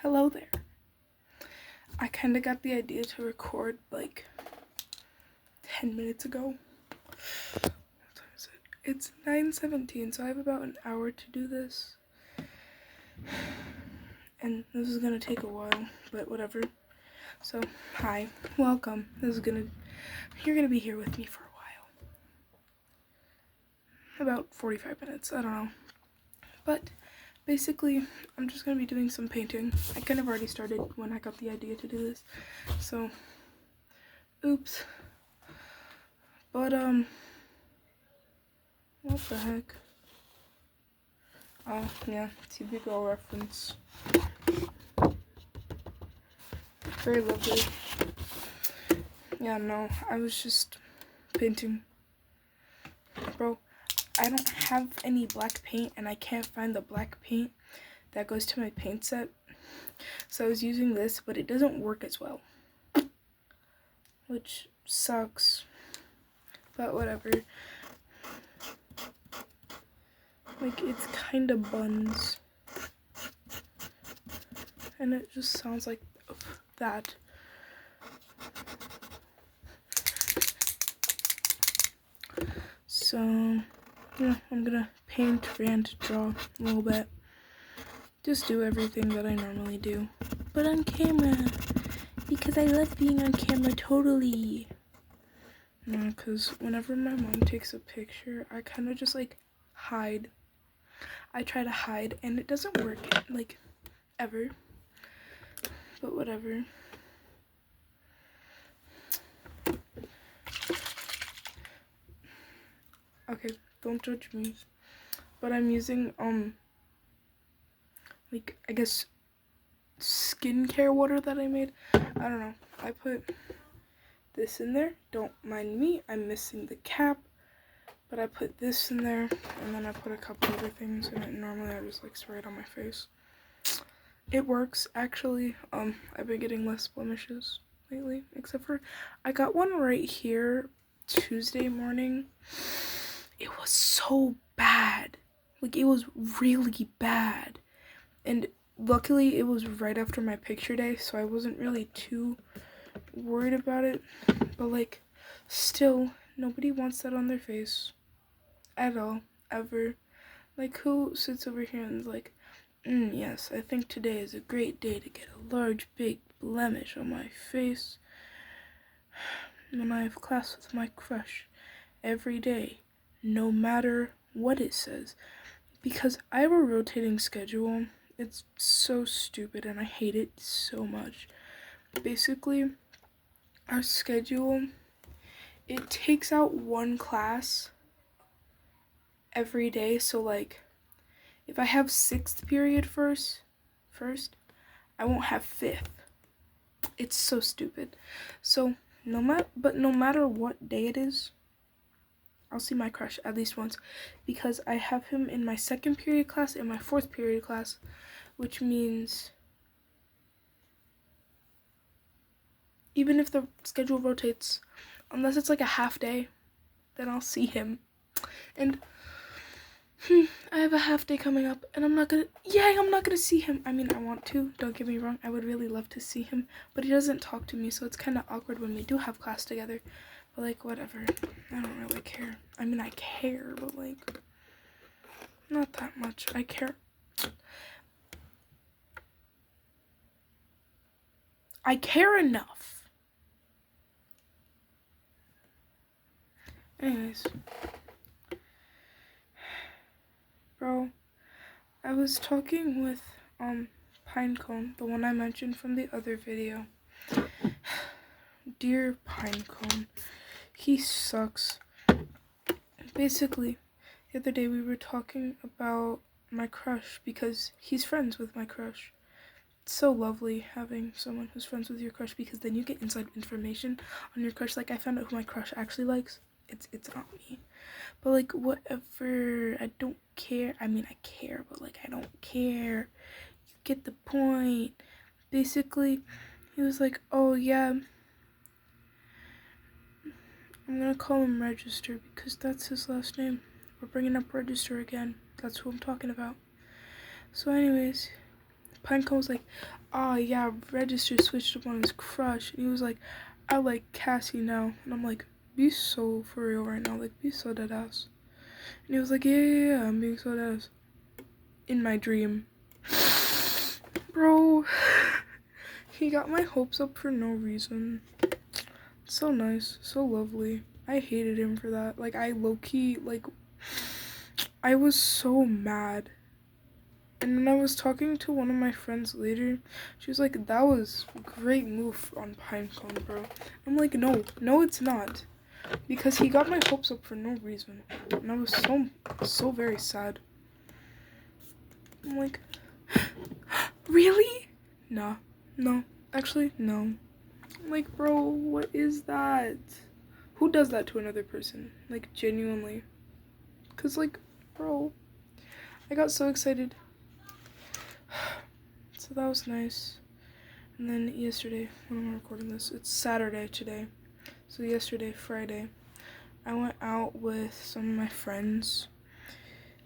Hello there. I kind of got the idea to record like 10 minutes ago. What time is it? It's 9:17, so I have about an hour to do this. And this is gonna take a while, but whatever. So, hi, welcome. You're gonna be here with me for a while. About 45 minutes, I don't know. But basically, I'm just gonna be doing some painting. I kind of already started when I got the idea to do this. So, oops. But, what the heck? Oh, yeah, TV Girl reference. Very lovely. Yeah, no, I was just painting. Bro, I don't have any black paint, and I can't find the black paint that goes to my paint set. So I was using this, but it doesn't work as well. Which sucks. But whatever. Like, it's kind of buns. And it just sounds like that. So, yeah, I'm gonna paint, rant, draw a little bit. Just do everything that I normally do. But on camera. Because I love being on camera totally. No, because whenever my mom takes a picture, I kind of just, like, hide. I try to hide, and it doesn't work, like, ever. But whatever. Okay, don't judge me. But I'm using, like, I guess, skincare water that I made. I don't know. I put this in there. Don't mind me. I'm missing the cap. But I put this in there, and then I put a couple other things in it. Normally I just, like, spray it on my face. It works, actually. I've been getting less blemishes lately, except for I got one right here Tuesday morning. It was so bad. Like, it was really bad. And luckily it was right after my picture day, so I wasn't really too worried about it. But, like, still, nobody wants that on their face. At all. Ever. Like, who sits over here and is like, yes, I think today is a great day to get a large, big blemish on my face when I have class with my crush every day, no matter what it says. Because I have a rotating schedule. It's so stupid, and I hate it so much. Basically, our schedule, it takes out one class every day. So, like, if I have 6th period first, I won't have 5th. It's so stupid. So, no matter what day it is, I'll see my crush at least once, because I have him in my 2nd period class and my 4th period class, which means even if the schedule rotates, unless it's like a half day, then I'll see him. And I have a half day coming up, and I'm not gonna see him. I mean, I want to, don't get me wrong, I would really love to see him, but he doesn't talk to me, so it's kind of awkward when we do have class together. But, like, whatever, I don't really care. I mean, I care, but, like, not that much. I care. I care enough. Anyways. Bro, I was talking with, Pinecone, the one I mentioned from the other video. Dear Pinecone, he sucks. Basically, the other day we were talking about my crush, because he's friends with my crush. It's so lovely having someone who's friends with your crush, because then you get inside information on your crush. Like, I found out who my crush actually likes. It's not me. But, like, whatever. I don't care. I mean, I care, but, like, I don't care. You get the point. Basically, he was like, oh, yeah, I'm gonna call him Register, because that's his last name. We're bringing up Register again. That's who I'm talking about. So anyways, Pinecone was like, oh yeah, Register switched up on his crush. And he was like, I like Cassie now. And I'm like, be so for real right now. Like, be so dead ass. And he was like, yeah, I'm being so dead ass. In my dream. Bro. He got my hopes up for no reason. So nice. So lovely. I hated him for that. Like, I low-key, like, I was so mad. And when I was talking to one of my friends later, she was like, that was a great move on Pinecone, bro. I'm like, no, it's not. Because he got my hopes up for no reason. And I was so very sad. I'm like, really? Nah, no, actually, no. I'm like, bro, what is that? Who does that to another person? Like, genuinely. Because, like, bro, I got so excited. So that was nice. And then yesterday, when I'm recording this, it's Saturday today. So yesterday, Friday, I went out with some of my friends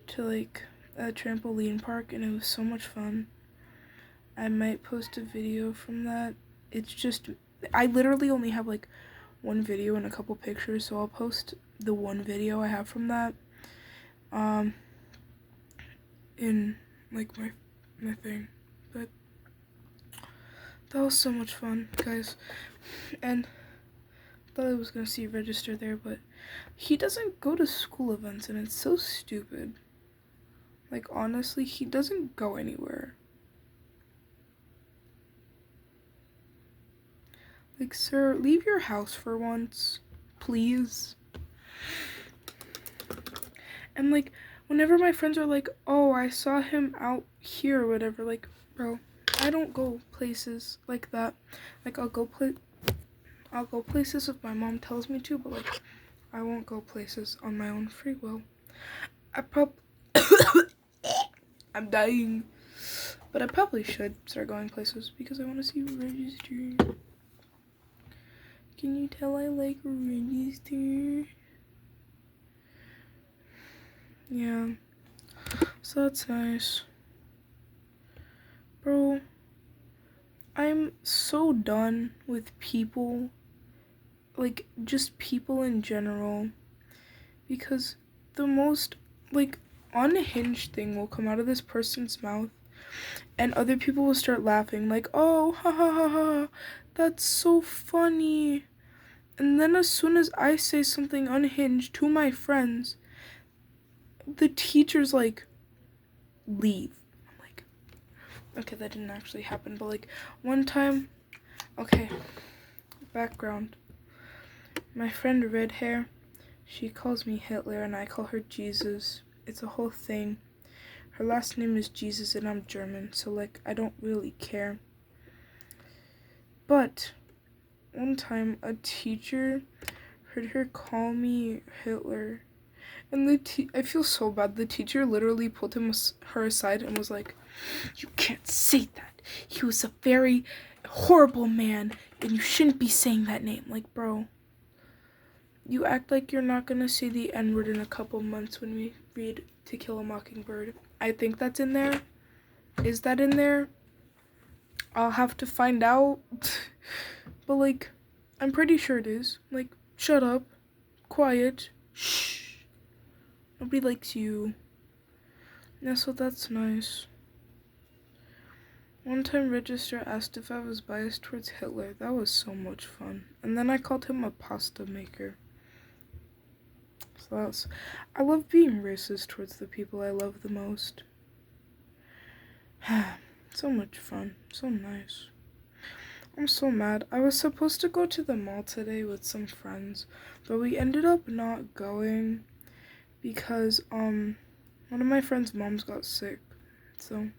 to like a trampoline park, and it was so much fun. I might post a video from that. It's just, I literally only have like one video and a couple pictures, so I'll post the one video I have from that in like my thing. But that was so much fun, guys. And I thought I was gonna see Register there, but he doesn't go to school events, and it's so stupid. Like, honestly, he doesn't go anywhere. Like, sir, leave your house for once, please. And like, whenever my friends are like, oh, I saw him out here or whatever, like, bro, I don't go places like that. Like, I'll go places if my mom tells me to, but like, I won't go places on my own free will. I'm dying. But I probably should start going places because I want to see Register. Can you tell I like Register? Yeah. So that's nice. Bro, I'm so done with people. Like, just people in general. Because the most, like, unhinged thing will come out of this person's mouth, and other people will start laughing, like, oh, ha ha ha ha, that's so funny. And then as soon as I say something unhinged to my friends, the teachers, like, leave. I'm like, okay, that didn't actually happen, but like, one time, okay, background. My friend Red Hair, she calls me Hitler and I call her Jesus. It's a whole thing. Her last name is Jesus and I'm German, so like, I don't really care. But one time a teacher heard her call me Hitler, and I feel so bad. The teacher literally pulled her aside and was like, you can't say that. He was a very horrible man and you shouldn't be saying that name. Like, bro, you act like you're not gonna say the N-word in a couple months when we read To Kill a Mockingbird. I think that's in there. Is that in there? I'll have to find out. But like, I'm pretty sure it is. Like, shut up. Quiet. Shh. Nobody likes you. Yeah, so that's nice. One time Register asked if I was biased towards Hitler. That was so much fun. And then I called him a pasta maker. So I love being racist towards the people I love the most. So much fun. So nice. I'm so mad. I was supposed to go to the mall today with some friends, but we ended up not going because one of my friend's moms got sick. So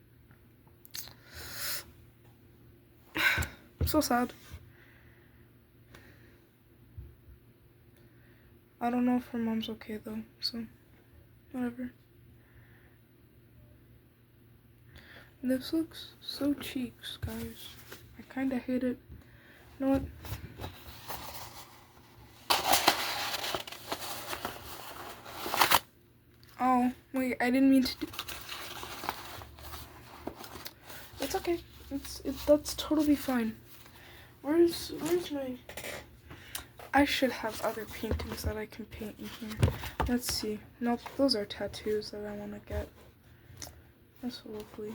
I'm so sad. I don't know if her mom's okay though, so whatever. This looks so cheeks, guys. I kinda hate it. You know what? Oh, wait, I didn't mean to do... It's it's okay. That's totally fine. Where's my... I should have other paintings that I can paint in here. Let's see. Nope, those are tattoos that I want to get. That's lovely.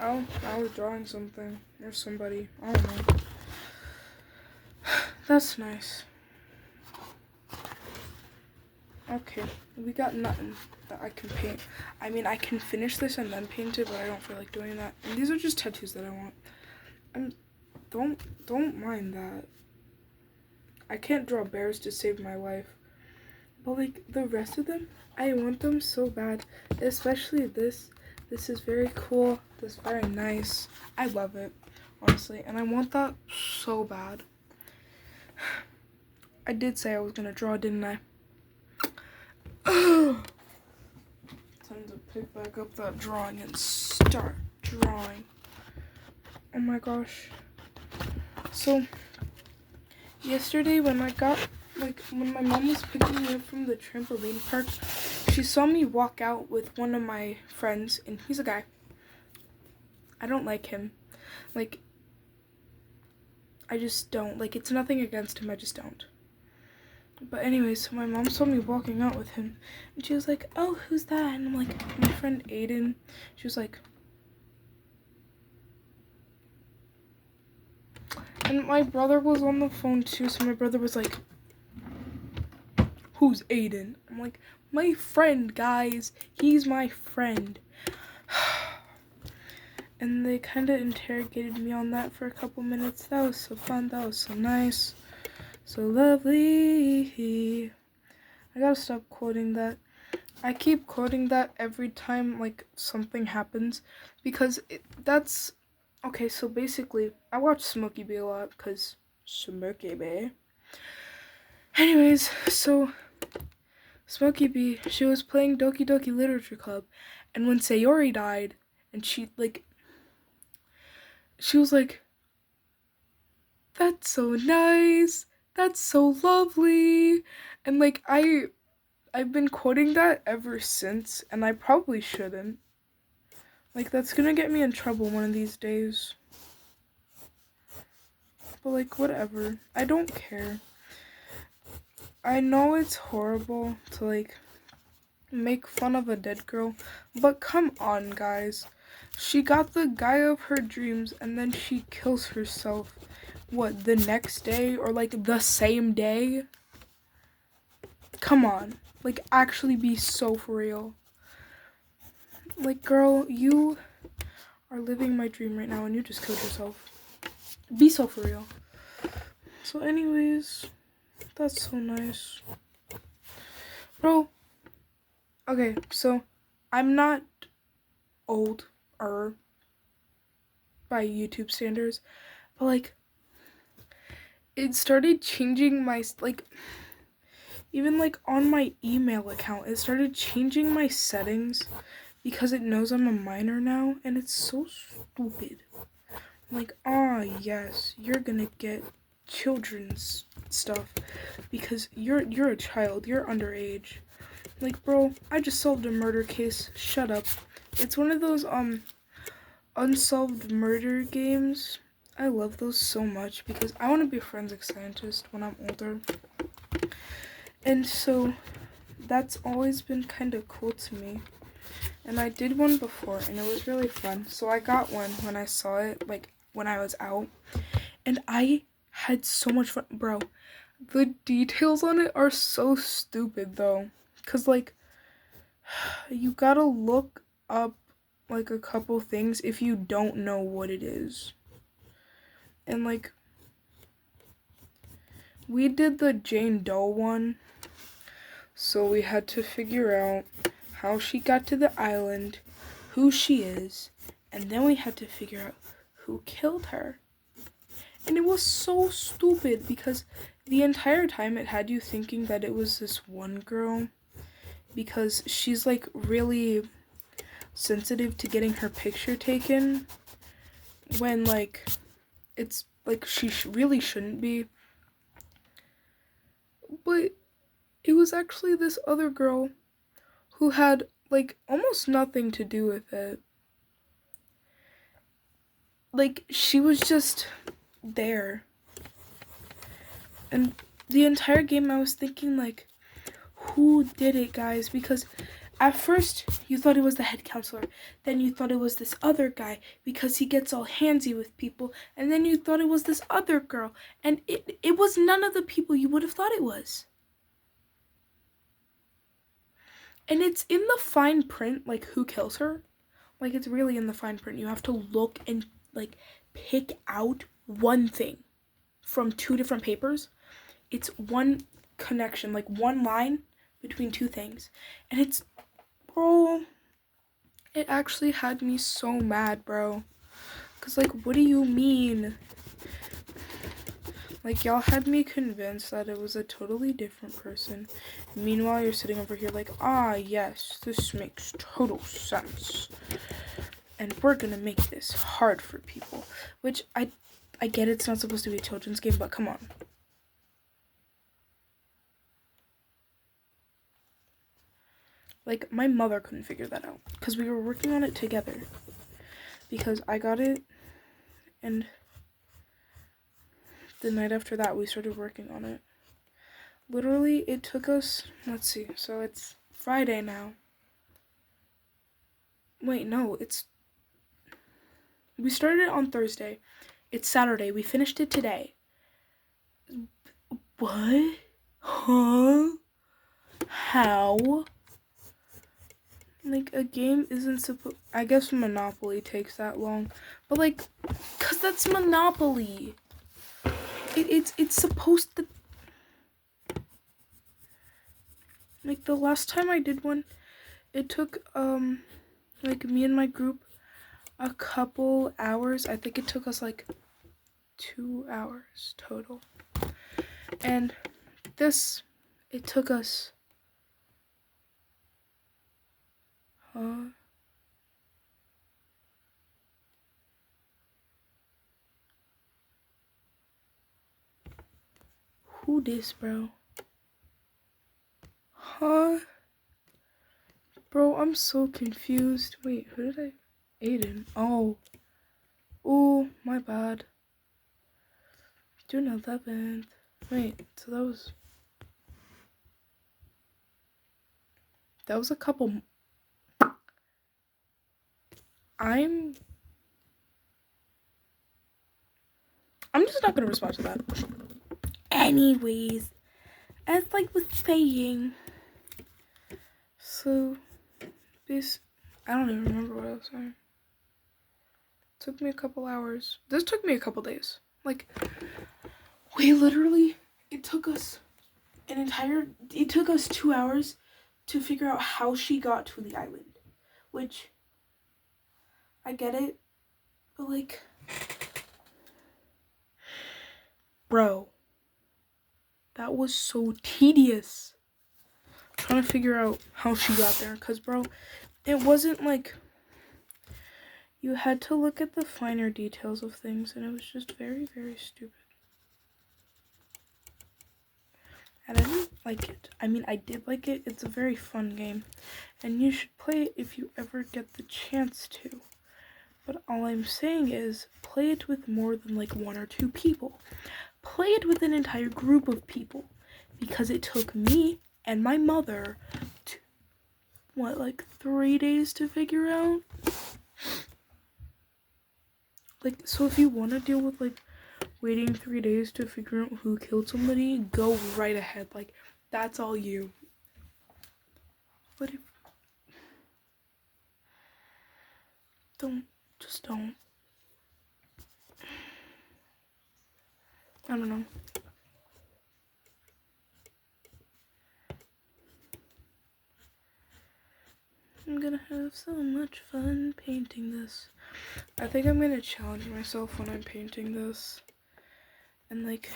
Oh, I was drawing something. Or somebody. I don't know. That's nice. Okay, we got nothing that I can paint. I mean, I can finish this and then paint it, but I don't feel like doing that. And these are just tattoos that I want. And don't mind that. I can't draw bears to save my life. But like the rest of them, I want them so bad. Especially this. This is very cool. This is very nice. I love it, honestly. And I want that so bad. I did say I was gonna draw, didn't I? Time to pick back up that drawing and start drawing. Oh my gosh. So yesterday when when my mom was picking me up from the trampoline park, she saw me walk out with one of my friends, and he's a guy. I don't like him. Like, I just don't. Like, it's nothing against him, I just don't. But anyways, so my mom saw me walking out with him, and she was like, oh, who's that? And I'm like, my friend Aiden. She was like, and my brother was on the phone too, so my brother was like, who's Aiden? I'm like, my friend, guys. He's my friend. And they kind of interrogated me on that for a couple minutes. That was so fun. That was so nice. So lovely. I gotta stop quoting that. I keep quoting that every time, like, something happens. Because that's... Okay, so basically, I watch Smokey B a lot. Because Smokey B. Anyways, so... Smokey B, she was playing Doki Doki Literature Club. And when Sayori died, and she was like, that's so nice. That's so lovely. And like, I've been quoting that ever since, and I probably shouldn't. Like, that's gonna get me in trouble one of these days. But like, whatever. I don't care. I know it's horrible to like make fun of a dead girl, but come on, guys. She got the guy of her dreams, and then she kills herself. What, the next day? Or like the same day? Come on. Like, actually be so for real. Like, girl, you are living my dream right now and you just killed yourself. Be so for real. So anyways, that's so nice. Bro, okay, so I'm not old or by YouTube standards, but like, it started changing my, like, even like on my email account, it started changing my settings because it knows I'm a minor now, and it's so stupid. Like, yes, you're gonna get children's stuff because you're a child, you're underage. Like, bro, I just solved a murder case. Shut up. It's one of those unsolved murder games. I love those so much because I want to be a forensic scientist when I'm older. And so that's always been kind of cool to me. And I did one before, and it was really fun. So I got one when I saw it, like, when I was out. And I had so much fun. Bro, the details on it are so stupid, though. Because, like, you gotta look up, like, a couple things if you don't know what it is. And, like, we did the Jane Doe one. So we had to figure out how she got to the island, who she is, and then we had to figure out who killed her. And it was so stupid because the entire time it had you thinking that it was this one girl because she's like really sensitive to getting her picture taken when like it's like she really shouldn't be. But it was actually this other girl who had like almost nothing to do with it. like, she was just there. And the entire game I was thinking, like, who did it, guys? Because at first you thought it was the head counselor, then you thought it was this other guy because he gets all handsy with people, and then you thought it was this other girl, and it was none of the people you would have thought it was. And it's in the fine print, like, who kills her. Like, it's really in the fine print. You have to look and, like, pick out one thing from 2 different papers. It's one connection, like one line between 2 things. And it's, bro, it actually had me so mad, bro. Because, like, what do you mean? Like, y'all had me convinced that it was a totally different person. Meanwhile, you're sitting over here like, ah, yes, this makes total sense. And we're gonna make this hard for people. Which, I get it's not supposed to be a children's game, but come on. Like, my mother couldn't figure that out. Because we were working on it together. Because I got it, and the night after that, we started working on it. Literally, it took us, let's see, so it's Friday now. Wait, no, we started it on Thursday. It's Saturday. We finished it today. What? Huh? How? Like, a game isn't supposed, I guess Monopoly takes that long, but, like, cause that's Monopoly. It's supposed to, like, the last time I did one, it took, like, me and my group a couple hours. I think it took us, like, 2 hours total. And this, it took us, who this, bro? Huh? Bro, I'm so confused. Wait, who did I? Aiden. Oh. Oh, my bad. June 11th. Wait, so that was a couple. I'm just not gonna respond to that. Anyways, as I was saying, so this, I don't even remember what I was saying. It took me a couple hours. This took me a couple days. Like, we literally, it took us 2 hours to figure out how she got to the island. Which, I get it, but, like, bro, that was so tedious. Trying to figure out how she got there. Because, bro, it wasn't like, you had to look at the finer details of things, and it was just very, very stupid. And I didn't like it. I mean, I did like it. It's a very fun game. And you should play it if you ever get the chance to. But all I'm saying is, play it with more than, like, 1 or 2 people. Play it with an entire group of people. Because it took me and my mother, 3 days to figure out? Like, so if you want to deal with, like, waiting 3 days to figure out who killed somebody, go right ahead. Like, that's all you. But if, just don't. I don't know. I'm gonna have so much fun painting this. I think I'm gonna challenge myself when I'm painting this. And, like,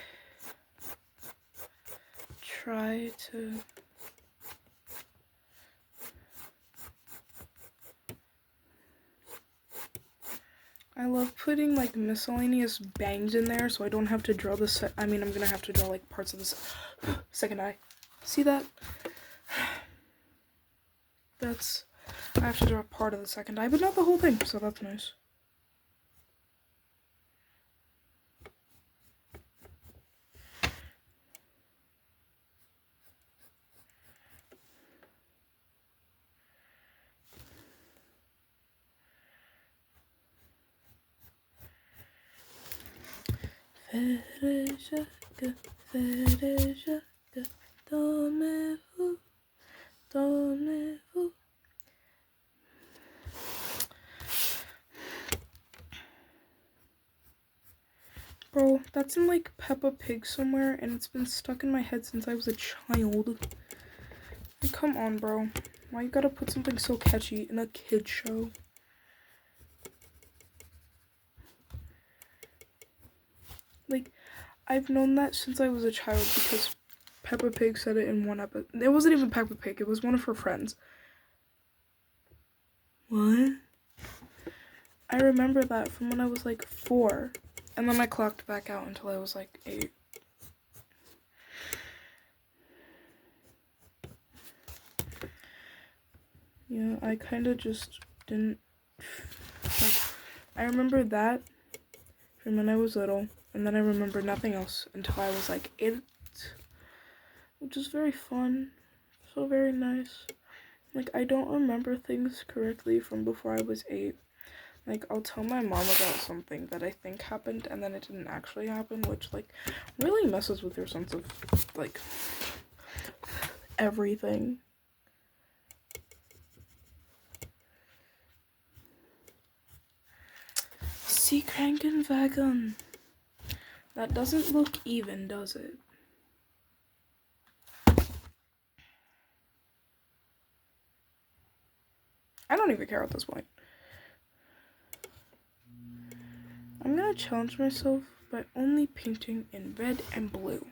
try to... I love putting, like, miscellaneous bangs in there so I don't have to draw the I'm gonna have to draw, like, parts of this second eye. See that? I have to draw part of the second eye, but not the whole thing, so that's nice. Dormez-vous. Bro, that's in like Peppa Pig somewhere, and it's been stuck in my head since I was a child. Like, come on, bro. Why you gotta put something so catchy in a kid show? Like, I've known that since I was a child because Peppa Pig said it in one episode. It wasn't even Peppa Pig, it was one of her friends. What? I remember that from when I was like 4. And then I clocked back out until I was like 8. Yeah, I kind of just didn't. Like, I remember that from when I was little, and then I remember nothing else until I was like 8, which is very fun. So very nice. Like, I don't remember things correctly from before I was 8. Like, I'll tell my mom about something that I think happened and then it didn't actually happen, which, like, really messes with your sense of, like, everything. Sie Krankenwagen. That doesn't look even, does it? I don't even care at this point. I'm gonna challenge myself by only painting in red and blue.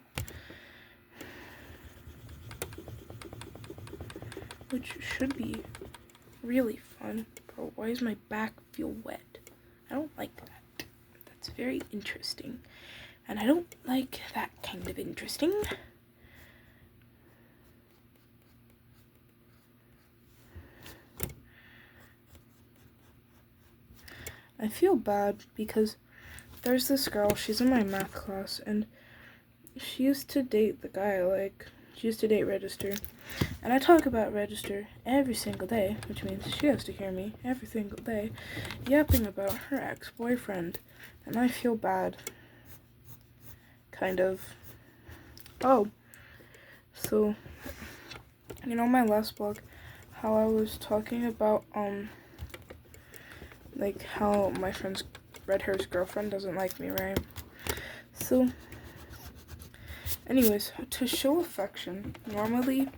Which should be really fun. Bro, why does my back feel wet? I don't like that. That's very interesting. And I don't like that kind of interesting. I feel bad because there's this girl, she's in my math class, and she used to date the guy, like, she used to date Register. And I talk about Register every single day, which means she has to hear me every single day, yapping about her ex-boyfriend. And I feel bad. Kind of. Oh. So, you know my last blog, how I was talking about, like, how my friend's red hair's girlfriend doesn't like me, right? So, anyways, to show affection, normally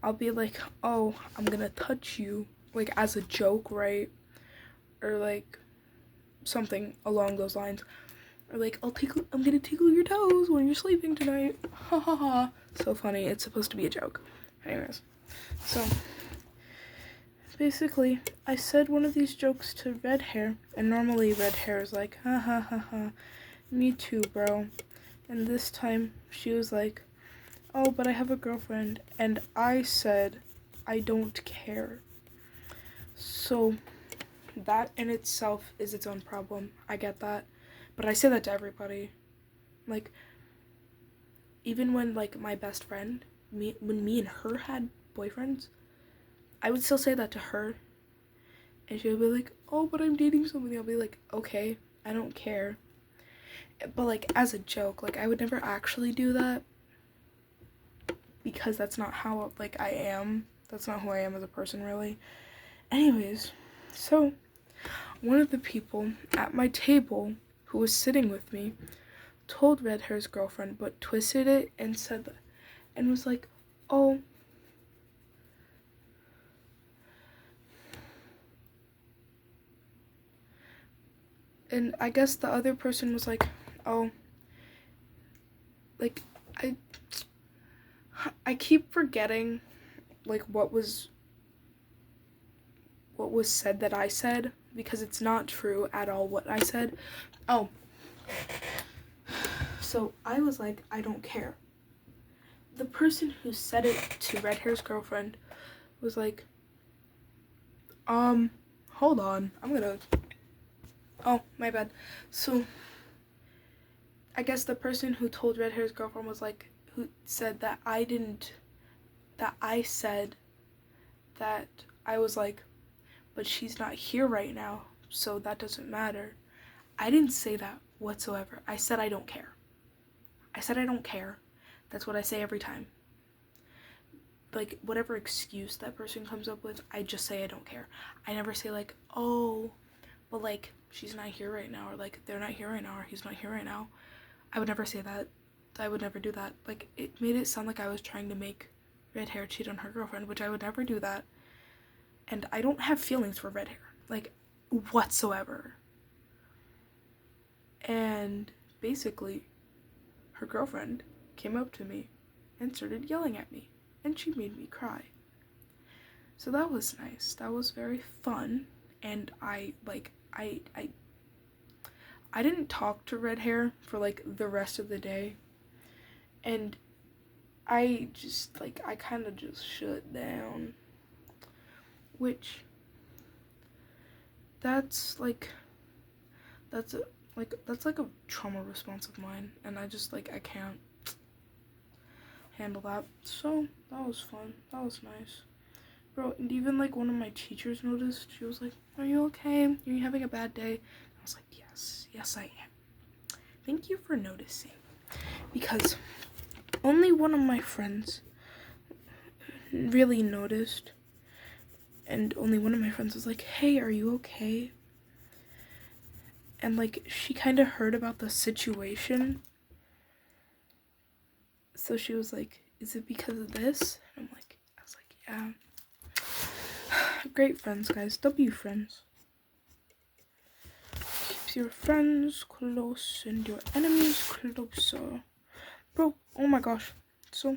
I'll be like, oh, I'm gonna touch you, like, as a joke, right? Or, like, something along those lines. Or, like, I'm gonna tickle your toes when you're sleeping tonight. Ha ha ha. So funny. It's supposed to be a joke. Anyways, so basically, I said one of these jokes to Red Hair, and normally Red Hair is like, ha ha ha ha, me too, bro. And this time, she was like, oh, but I have a girlfriend, and I said, I don't care. So, that in itself is its own problem. I get that. But I say that to everybody. Like, even when, like, my best friend, when me and her had boyfriends, I would still say that to her. And she would be like, oh, but I'm dating somebody. I'll be like, okay, I don't care. But, like, as a joke, like, I would never actually do that. Because that's not how, like, I am. That's not who I am as a person, really. Anyways, so, one of the people at my table who was sitting with me told Red Hair's girlfriend, but twisted it and said that, and was like, oh, and I guess the other person was like, oh, like, I keep forgetting, like, what was said that I said, because it's not true at all what I said. Oh, so I was like, I don't care. The person who said it to Red Hair's girlfriend was like, hold on, oh, my bad. So, I guess the person who told Red Hair's girlfriend was like, who said that I said that I was like, but she's not here right now, so that doesn't matter. I didn't say that whatsoever. I said I don't care. I said I don't care. That's what I say every time. Like, whatever excuse that person comes up with, I just say I don't care. I never say, like, oh, but, like, she's not here right now, or, like, they're not here right now, or he's not here right now. I would never say that. I would never do that. Like, it made it sound like I was trying to make red hair cheat on her girlfriend, which I would never do that. And I don't have feelings for red hair, like, whatsoever. And basically, her girlfriend came up to me and started yelling at me, and she made me cry. So that was nice. That was very fun. And I didn't talk to red hair for, like, the rest of the day. And I just, like, I kind of just shut down. Which, that's like a trauma response of mine. And I just, like, I can't handle that. So, that was fun. That was nice. Bro, and even, like, one of my teachers noticed. She was like, are you okay? Are you having a bad day? I was like, yes I am. Thank you for noticing. Because only one of my friends really noticed. And only one of my friends was like, hey, are you okay? And, like, she kind of heard about the situation. So she was like, is it because of this? And I was like, yeah. Great friends, guys. W friends. Keeps your friends close and your enemies closer. Bro, oh my gosh. So,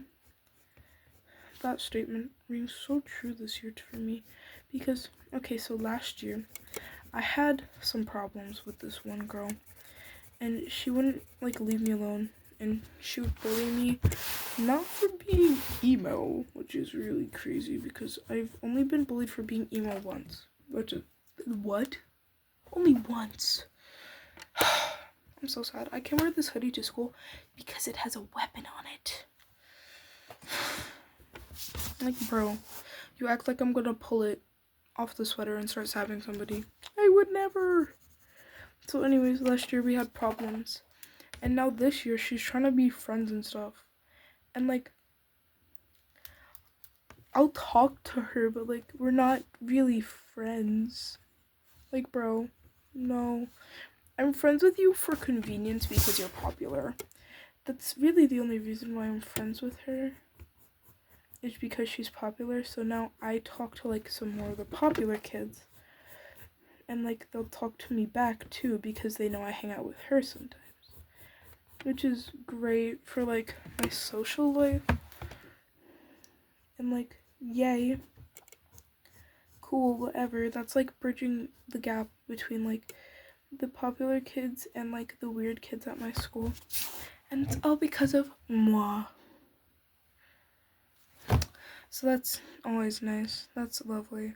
that statement rings so true this year for me. Because, okay, so last year, I had some problems with this one girl. And she wouldn't, like, leave me alone. And she would bully me, not for being emo, which is really crazy because I've only been bullied for being emo once. What? Only once. I'm so sad. I can wear this hoodie to school because it has a weapon on it. Like, bro, you act like I'm gonna pull it off the sweater and start stabbing somebody. I would never. So anyways, last year we had problems. And now this year, she's trying to be friends and stuff. And, like, I'll talk to her, but, like, we're not really friends. Like, bro, no. I'm friends with you for convenience because you're popular. That's really the only reason why I'm friends with her. Is because she's popular. So now I talk to, like, some more of the popular kids. And, like, they'll talk to me back, too, because they know I hang out with her sometimes. Which is great for, like, my social life. And, like, yay. Cool, whatever. That's, like, bridging the gap between, like, the popular kids and, like, the weird kids at my school. And it's all because of moi. So that's always nice. That's lovely.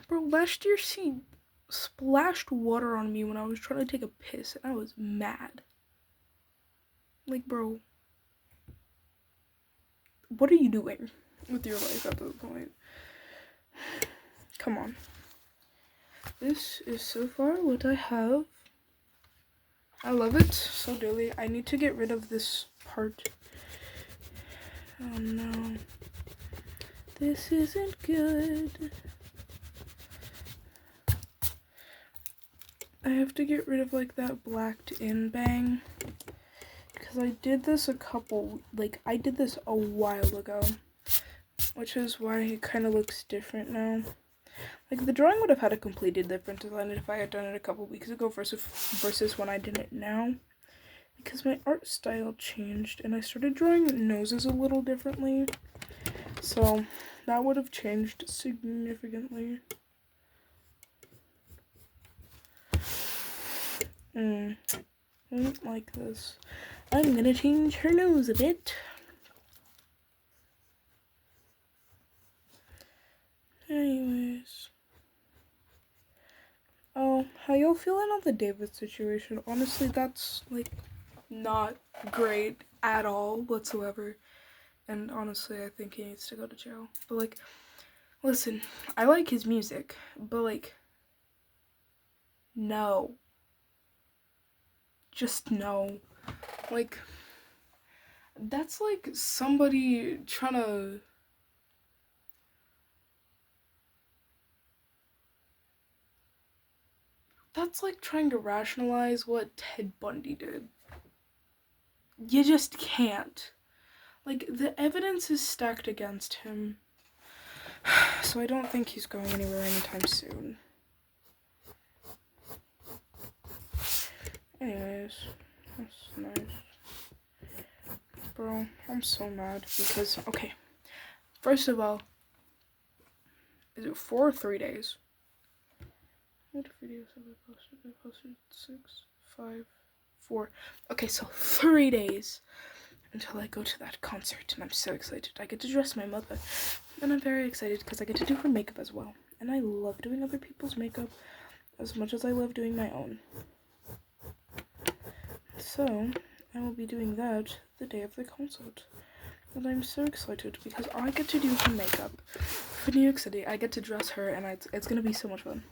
Bro, last year she splashed water on me when I was trying to take a piss, and I was mad. Like, bro, what are you doing with your life at this point? Come on. This is so far what I have. I love it so dearly. I need to get rid of this part. Oh no. This isn't good. I have to get rid of, like, that blacked in bang. Because I did this I did this a while ago. Which is why it kind of looks different now. Like, the drawing would have had a completely different design if I had done it a couple weeks ago versus when I did it now. Because my art style changed and I started drawing noses a little differently. So, that would have changed significantly. I don't like this. I'm gonna change her nose a bit. Anyways. Oh, how y'all feeling on the David situation? Honestly, that's, like, not great at all whatsoever. And honestly, I think he needs to go to jail. But, like, listen, I like his music, but, like, no. just no. Like, that's like somebody trying to... That's like trying to rationalize what Ted Bundy did. You just can't. Like, the evidence is stacked against him. So I don't think he's going anywhere anytime soon. Anyways, that's nice. Bro, I'm so mad because, okay, first of all, is it 4 or 3 days? What videos have I posted? I posted 6, 5, 4. Okay, so 3 days until I go to that concert, and I'm so excited. I get to dress my mother, and I'm very excited because I get to do her makeup as well. And I love doing other people's makeup as much as I love doing my own. So, I will be doing that the day of the concert. And I'm so excited because I get to do her makeup for New York City. I get to dress her, and it's gonna be so much fun.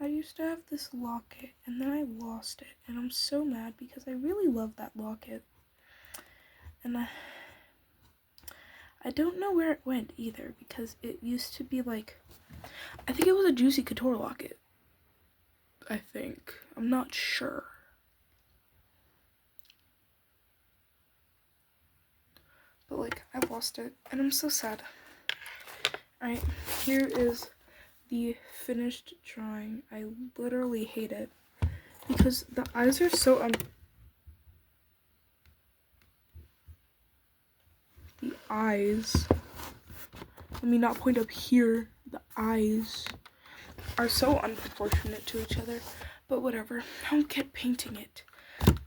I used to have this locket, and then I lost it, and I'm so mad because I really love that locket. And I don't know where it went either, because it used to be like, I think it was a Juicy Couture locket. I think. I'm not sure. But like, I lost it, and I'm so sad. Alright, here is the finished drawing. I literally hate it because the eyes are so the eyes, let me not point up here, the eyes are so unproportionate to each other, but whatever, I'll get painting it.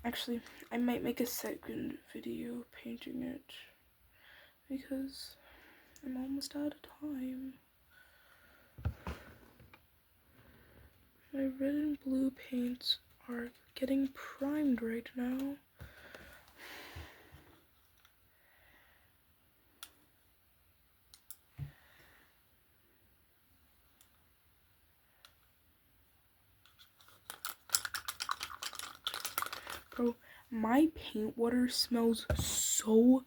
Actually, I might make a second video painting it because I'm almost out of time. My red and blue paints are getting primed right now. Bro, my paint water smells so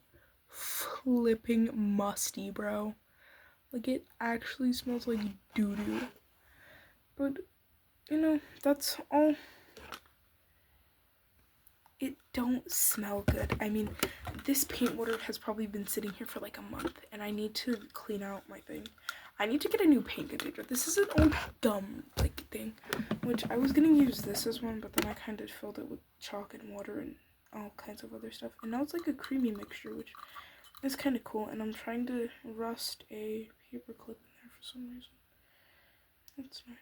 flipping musty, bro. Like, it actually smells like doo-doo. But, you know, that's all. It don't smell good. I mean, this paint water has probably been sitting here for like a month, and I need to clean out my thing. I need to get a new paint container. This is an old dumb like thing, which I was gonna use this as one, but then I kind of filled it with chalk and water and all kinds of other stuff, and now it's like a creamy mixture, which is kind of cool. And I'm trying to rust a paper clip in there for some reason. That's nice.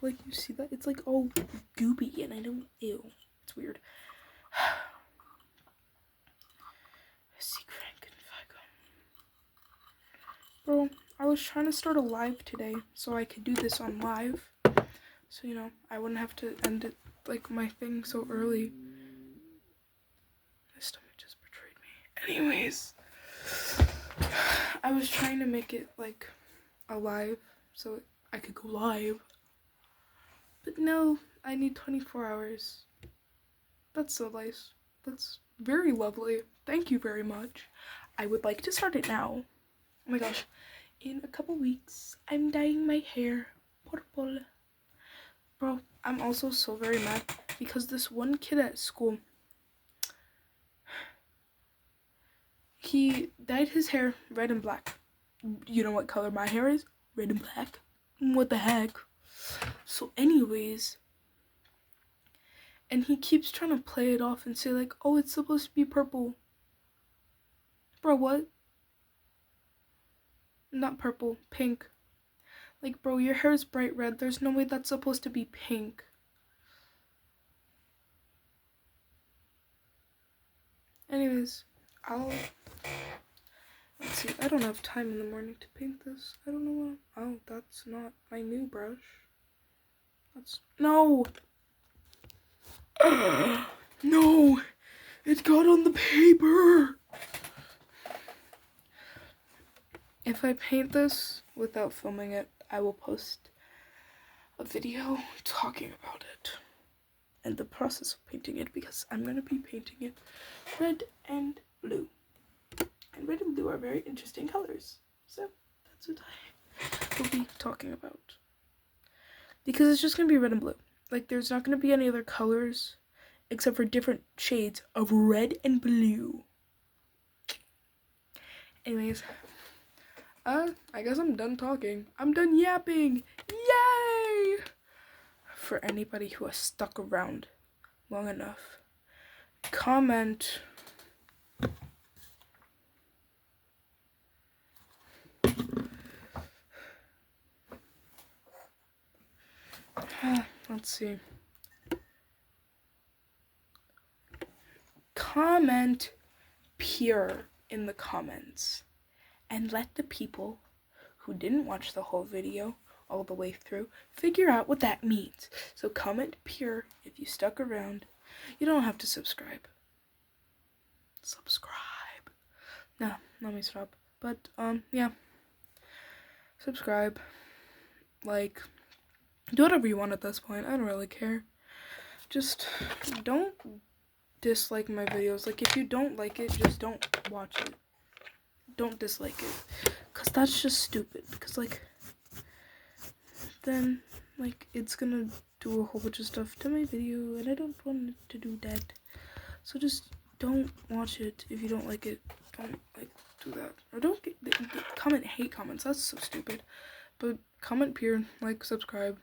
Like, you see that? It's like all goopy, and I don't, ew. It's weird. Secret Bro, I was trying to start a live today so I could do this on live. So, you know, I wouldn't have to end it, like, my thing so early. My stomach just betrayed me. Anyways, I was trying to make it, like, a live so I could go live. But no, I need 24 hours. That's so nice. That's very lovely. Thank you very much. I would like to start it now. Oh my gosh. In a couple weeks, I'm dyeing my hair purple. Bro, I'm also so very mad because this one kid at school, he dyed his hair red and black. You know what color my hair is? Red and black. What the heck? So anyways, and he keeps trying to play it off and say like, oh, it's supposed to be purple. Bro, what? Not purple, pink. Like, bro, your hair is bright red. There's no way that's supposed to be pink. Anyways, Let's see, I don't have time in the morning to paint this. I don't know what. Oh, that's not my new brush. That's. No! No! It got on the paper! If I paint this without filming it, I will post a video talking about it and the process of painting it, because I'm going to be painting it red and blue. And red and blue are very interesting colors. So that's what I will be talking about. Because it's just going to be red and blue. Like, there's not going to be any other colors except for different shades of red and blue. Anyways, I guess I'm done talking. I'm done yapping. Yay! For anybody who has stuck around long enough, comment let's see. Comment pure in the comments and let the people who didn't watch the whole video all the way through figure out what that means. So comment pure if you stuck around. You don't have to subscribe. No, let me stop. But yeah. Subscribe. Like, do whatever you want at this point. I don't really care. Just don't dislike my videos. Like, if you don't like it, just don't watch it. Don't dislike it, because that's just stupid. Because, like, then, like, it's gonna do a whole bunch of stuff to my video, and I don't want it to do that. So just don't watch it if you don't like it. Don't, like, do that. Or don't comment hate comments. That's so stupid. But comment pure, like, subscribe.